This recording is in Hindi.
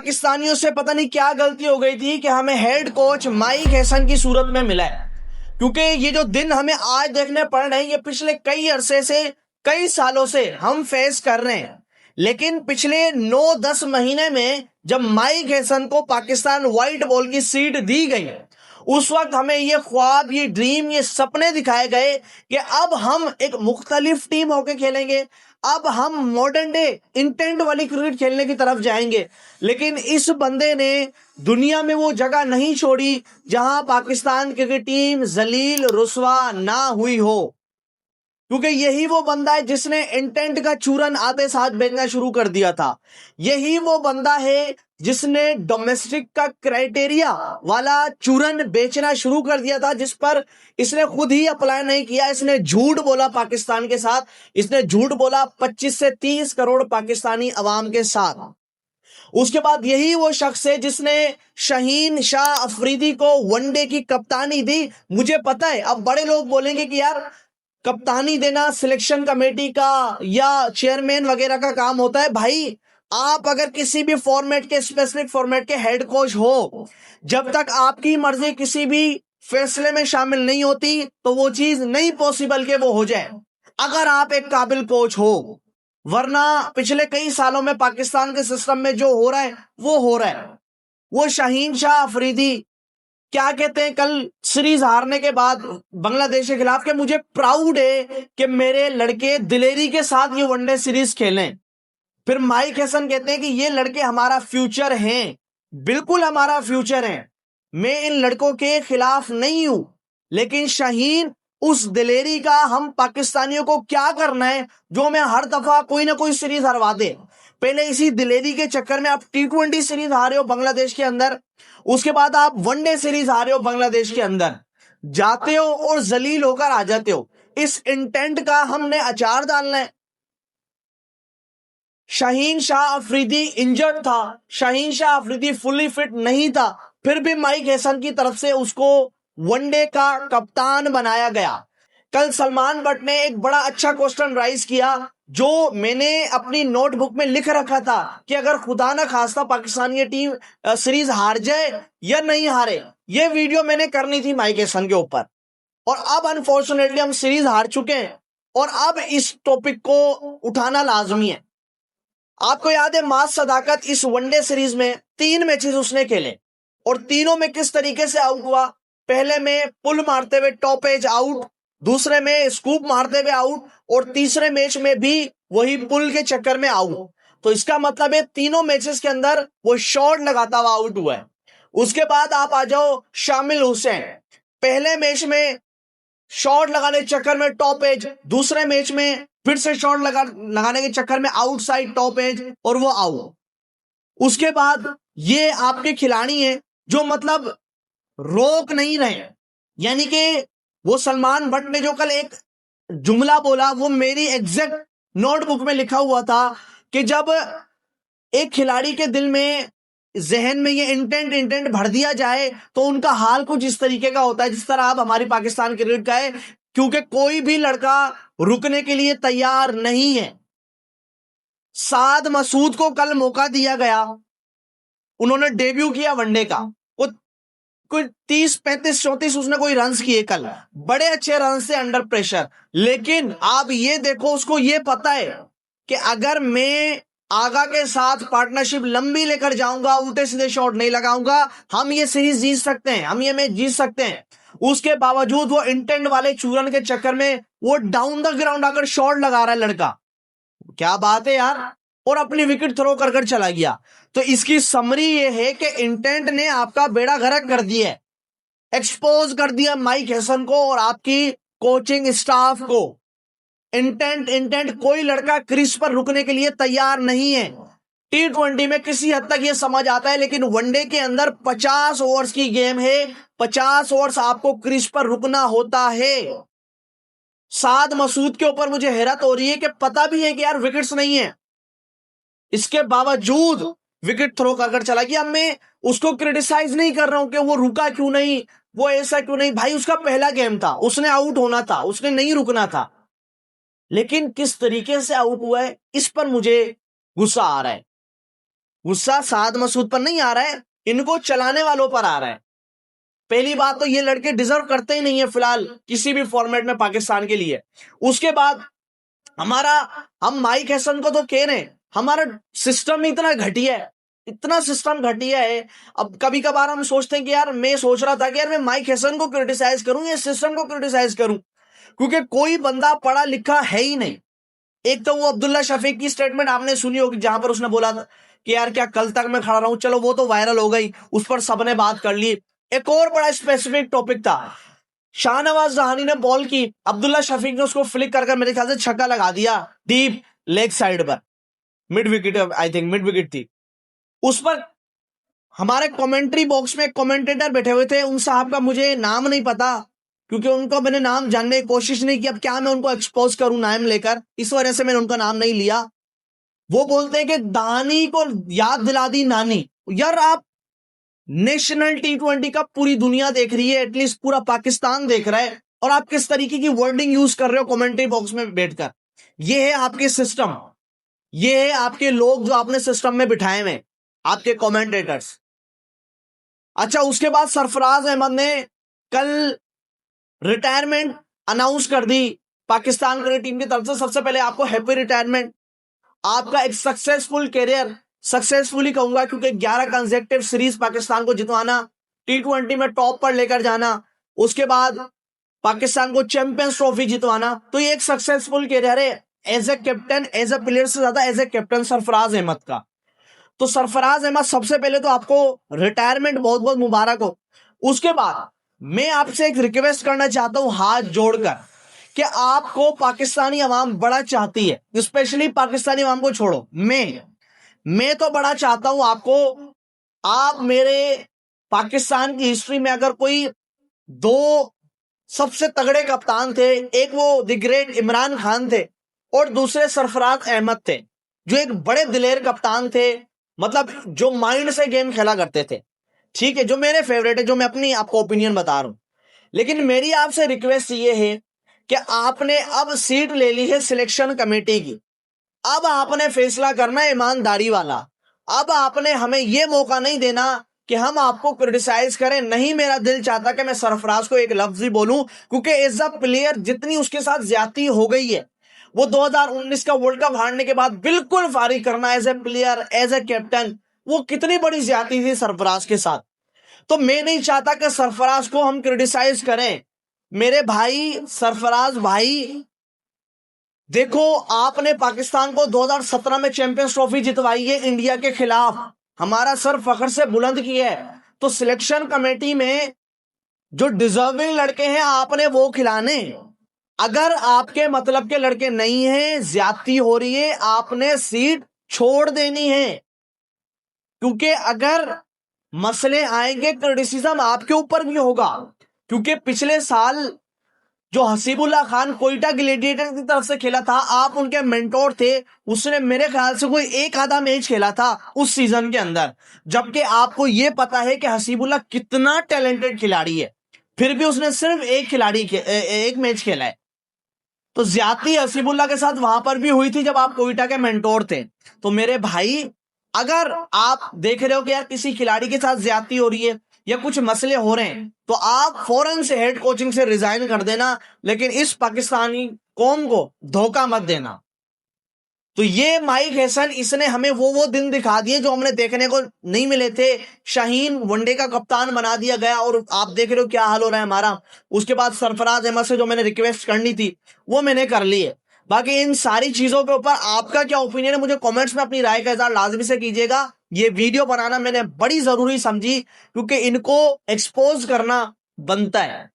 पाकिस्तानियों से पता नहीं क्या गलती हो गई थी कि हमें हेड कोच माइक हैसन की सूरत में मिला है। क्योंकि ये जो दिन हमें आज देखने पड़ रहे हैं ये पिछले कई अरसे से, कई सालों से हम फेस कर रहे हैं। लेकिन पिछले 9-10 महीने में जब माइक हैसन को पाकिस्तान व्हाइट बॉल की सीट दी गई, उस वक्त हमें ये ख्वाब, ये ड्रीम, ये सपने दिखाए गए कि अब हम एक मुख्तलिफ टीम होकर खेलेंगे, अब हम मॉडर्न डे इंटेंट वाली क्रिकेट खेलने की तरफ जाएंगे। लेकिन इस बंदे ने दुनिया में वो जगह नहीं छोड़ी जहां पाकिस्तान क्रिकेट टीम जलील रुसवा ना हुई हो। क्योंकि यही वो बंदा है जिसने इंटेंट का चूरन आते साथ बेचना शुरू कर दिया था। यही वो बंदा है जिसने डोमेस्टिक का क्राइटेरिया वाला चूरन बेचना शुरू कर दिया था, जिस पर इसने खुद ही अप्लाई नहीं किया। इसने झूठ बोला पाकिस्तान के साथ, इसने झूठ बोला 25 से 30 करोड़ पाकिस्तानी अवाम के साथ। उसके बाद यही वो शख्स है जिसने शाहीन शाह अफरीदी को वनडे की कप्तानी दी। मुझे पता है अब बड़े लोग बोलेंगे कि यार कप्तानी देना सिलेक्शन कमेटी का या चेयरमैन वगैरह का काम होता है। भाई आप अगर किसी भी फॉर्मेट के, स्पेसिफिक फॉर्मेट के हेड कोच हो, जब तक आपकी मर्जी किसी भी फैसले में शामिल नहीं होती तो वो चीज नहीं पॉसिबल कि वो हो जाए, अगर आप एक काबिल कोच हो। वरना पिछले कई सालों में पाकिस्तान के सिस्टम में जो हो रहा है वो हो रहा है। वो शाहीन शाह अफरीदी क्या कहते हैं कल सीरीज हारने के बाद बांग्लादेश के खिलाफ, कि मुझे प्राउड है कि मेरे लड़के दिलेरी के साथ ये वनडे सीरीज खेलें। फिर माइक हैसन कहते हैं कि ये लड़के हमारा फ्यूचर हैं। बिल्कुल हमारा फ्यूचर है, मैं इन लड़कों के खिलाफ नहीं हूं। लेकिन शाहीन, उस दिलेरी का हम पाकिस्तानियों को क्या करना है जो हमें हर दफा कोई ना कोई सीरीज हरवा दे। पहले इसी दिलेरी के चक्कर में आप T20 सीरीज हारे हो बांग्लादेश के अंदर, उसके बाद आप वनडे सीरीज हारे हो बांग्लादेश के अंदर, जाते हो और जलील होकर आ जाते हो। इस इंटेंट का हमने अचार डालना है। शाहीन शाह अफरीदी इंजर्ड था, शाहीन शाह अफरीदी फुल्ली फिट नहीं था, फिर भी माइक हैसन की तरफ से उसको वनडे का कप्तान बनाया गया। कल सलमान बट ने एक बड़ा अच्छा क्वेश्चन राइज किया जो मैंने अपनी नोटबुक में लिख रखा था कि अगर खुदा ना खास्ता पाकिस्तान की टीम सीरीज हार जाए या नहीं हारे, ये वीडियो मैंने करनी थी माइक हैसन के ऊपर। और अब अनफॉर्चुनेटली हम सीरीज हार चुके हैं और अब इस टॉपिक को उठाना लाजमी है। आपको याद है मास सदाकत इस वनडे सीरीज में 3 मैचेस उसने खेले और तीनों में किस तरीके से आउट हुआ। पहले में पुल मारते हुए टॉप एज आउट, दूसरे में स्कूप मारते हुए आउट और तीसरे मैच में भी वही पुल के चक्कर में आउट। तो इसका मतलब है तीनों मैचेस के अंदर वो शॉट लगाता हुआ आउट हुआ है। उसके बाद आप आ जाओ शामिल हुसैन, पहले मैच में शॉट लगाने के चक्कर में टॉप एज, दूसरे मैच में फिर से शॉट लगाने के चक्कर में आउटसाइड टॉप एज और वो आउट। उसके बाद ये आपके खिलाड़ी हैं जो मतलब रोक नहीं रहे। यानी कि वो सलमान बट ने जो कल एक जुमला बोला वो मेरी एग्जैक्ट नोटबुक में लिखा हुआ था कि जब एक खिलाड़ी के दिल में, जहन में ये इंटेंट भर दिया जाए तो उनका हाल कुछ इस तरीके का होता है जिस तरह अब हमारी पाकिस्तान क्रिकेट का है। क्योंकि कोई भी लड़का रुकने के लिए तैयार नहीं है। साद मसूद को कल मौका दिया गया, उन्होंने डेब्यू किया वनडे का, वो कोई 30, 35, 34 उसने कोई रन्स किए कल, बड़े अच्छे रन से अंडर प्रेशर। लेकिन आप ये देखो, उसको ये पता है कि अगर मैं आगा के साथ पार्टनरशिप लंबी लेकर जाऊंगा, उल्टे सीधे शॉट नहीं लगाऊंगा, हम ये सीरीज जीत सकते हैं, हम ये मैच जीत सकते हैं। उसके बावजूद वो इंटेंट वाले चूरन के चक्कर में वो डाउन द ग्राउंड आकर शॉट लगा रहा है लड़का। क्या बात है यार, और अपनी विकेट थ्रो कर चला गया। तो इसकी समरी ये है कि इंटेंट ने आपका बेड़ा गर्क कर दिया, एक्सपोज कर दिया माइक हैसन को और आपकी कोचिंग स्टाफ को। इंटेंट कोई लड़का क्रीज पर रुकने के लिए तैयार नहीं है। T20 में किसी हद तक ये समझ आता है, लेकिन वनडे के अंदर 50 ओवर्स की गेम है, 50 ओवर्स आपको क्रीज पर रुकना होता है। साद मसूद के ऊपर मुझे हैरत हो रही है कि पता भी है कि यार विकेट्स नहीं है, इसके बावजूद विकेट थ्रो कर चला गया। मैं उसको क्रिटिसाइज नहीं कर रहा हूं कि वो रुका क्यों नहीं, वो ऐसा क्यों नहीं। भाई उसका पहला गेम था, उसने आउट होना था, उसने नहीं रुकना था। लेकिन किस तरीके से आउट हुआ है इस पर मुझे गुस्सा आ रहा है। गुस्सा साद मसूद पर नहीं आ रहा है, इनको चलाने वालों पर आ रहा है। पहली बात तो ये लड़के डिजर्व करते ही नहीं है फिलहाल किसी भी फॉर्मेट में पाकिस्तान के लिए। उसके बाद हम माइक हैसन को तो कह रहे हैं, हमारा सिस्टम इतना घटिया है, इतना सिस्टम घटिया है। अब कभी कभार हम सोचते हैं कि यार, मैं सोच रहा था कि यार मैं माइक हैसन को क्रिटिसाइज करूं या सिस्टम को क्रिटिसाइज करूं, क्योंकि कोई बंदा पढ़ा लिखा है ही नहीं। एक तो वो अब्दुल्ला शफीक की स्टेटमेंट आपने सुनी होगी, जहां पर उसने बोला था कि यार क्या कल तक मैं खड़ा रहूं, चलो वो तो वायरल हो गई, उस पर सबने बात कर ली। एक और बड़ा स्पेसिफिक टॉपिक था, शाहनवाज जहानी ने बॉल की, अब्दुल्ला शफीक ने उसको फ्लिक कर मेरे ख्याल से छक्का लगा दिया डीप लेग साइड पर, mid wicket, I think mid wicket थी। उस पर हमारे कमेंट्री बॉक्स में कमेंटेटर बैठे हुए थे, उन साहब का मुझे नाम नहीं पता, क्योंकि उनको मैंने नाम जानने की कोशिश नहीं की, अब क्या मैं उनको एक्सपोज करूं नाम लेकर, इस वजह से मैंने उनका नाम नहीं लिया। वो बोलते हैं कि दानी को याद दिला दी नानी। यार, आप नेशनल T20 का पूरी दुनिया देख रही है, एटलीस्ट पूरा पाकिस्तान देख रहा है, और आप किस तरीके की वर्डिंग यूज कर रहे हो कमेंट्री बॉक्स में बैठकर। ये है आपके सिस्टम, ये है आपके लोग जो आपने सिस्टम में बिठाए हुए, आपके कमेंटेटर्स। अच्छा, उसके बाद सरफराज अहमद ने कल रिटायरमेंट अनाउंस कर दी पाकिस्तान क्रिकेट टीम की तरफ से। सबसे पहले आपको हैप्पी रिटायरमेंट, आपका एक सक्सेसफुल कैरियर, सक्सेसफुली कहूंगा क्योंकि 11 कंसेक्टिव सीरीज पाकिस्तान को जितवाना, T20 में टॉप पर लेकर जाना, उसके बाद पाकिस्तान को चैंपियंस ट्रॉफी जितवाना, तो ये एक सक्सेसफुल कैरियर है as a captain, as a player से ज्यादा as a captain Sarfaraz Ahmed का। तो सरफराज अहमद, सबसे पहले तो आपको रिटायरमेंट बहुत बहुत मुबारक हो। उसके बाद मैं आपसे एक रिक्वेस्ट करना चाहता हूं हाथ जोड़कर, कि आपको पाकिस्तानी अवाम बड़ा चाहती है, स्पेशली पाकिस्तानी अवाम को छोड़ो, मैं तो बड़ा चाहता हूं आपको। आप मेरे पाकिस्तान की हिस्ट्री में अगर कोई दो सबसे तगड़े कप्तान थे, एक वो द ग्रेट इमरान खान थे और दूसरे सरफराज अहमद थे, जो एक बड़े दिलेर कप्तान थे, मतलब जो माइंड से गेम खेला करते थे, ठीक है, जो मेरे फेवरेट है, जो मैं अपनी आपको ओपिनियन बता रहा हूं। लेकिन मेरी आपसे रिक्वेस्ट ये है कि आपने अब सीट ले ली है सिलेक्शन कमेटी की, अब आपने फैसला करना है ईमानदारी वाला। अब आपने हमें यह मौका नहीं देना कि हम आपको क्रिटिसाइज करें। नहीं, मेरा दिल चाहता कि मैं सरफराज को एक लफ्ज ही बोलूं, क्योंकि एज अ प्लेयर जितनी उसके साथ ज्यादती हो गई है, वो 2019 का वर्ल्ड कप हारने के बाद बिल्कुल फारिग करना as a player, as a captain, वो कितनी बड़ी ज्यादती थी सरफराज के साथ। तो मैं नहीं चाहता कि सरफराज को हम क्रिटिसाइज करें। मेरे भाई सरफराज भाई, देखो, आपने पाकिस्तान को 2017 में चैंपियंस ट्रॉफी जितवाई है इंडिया के खिलाफ, हमारा सर फखर से बुलंद किया है। तो सिलेक्शन कमेटी में जो डिजर्विंग लड़के हैं आपने वो खिलाने। अगर आपके मतलब के लड़के नहीं हैं, ज्यादती हो रही है, आपने सीट छोड़ देनी है, क्योंकि अगर मसले आएंगे क्रिटिसिज्म आपके ऊपर भी होगा। क्योंकि पिछले साल जो हसीबुल्लाह खान कोयटा ग्लैडिएटर की तरफ से खेला था, आप उनके मेंटोर थे, उसने मेरे ख्याल से कोई एक आधा मैच खेला था उस सीजन के अंदर, जबकि आपको यह पता है कि हसीबुल्लाह कितना टैलेंटेड खिलाड़ी है, फिर भी उसने सिर्फ एक मैच खेला है। तो ज्यादती हसीबुल्लाह के साथ वहां पर भी हुई थी जब आप कोयटा के मेंटोर थे। तो मेरे भाई, अगर आप देख रहे हो कि यार किसी खिलाड़ी के साथ ज्यादती हो रही है या कुछ मसले हो रहे हैं, तो आप फौरन से हेड कोचिंग से रिजाइन कर देना, लेकिन इस पाकिस्तानी कौम को धोखा मत देना। तो ये माइक हैसन, इसने हमें वो दिन दिखा दिए जो हमने देखने को नहीं मिले थे। शाहीन वनडे का कप्तान बना दिया गया और आप देख रहे हो क्या हाल हो रहा है हमारा। उसके बाद सरफराज अहमद से जो मैंने रिक्वेस्ट करनी थी वो मैंने कर ली है। बाकी इन सारी चीजों के ऊपर आपका क्या ओपिनियन है, मुझे कमेंट्स में अपनी राय का इज़हार लाजमी से कीजिएगा। ये वीडियो बनाना मैंने बड़ी जरूरी समझी, क्योंकि इनको एक्सपोज करना बनता है।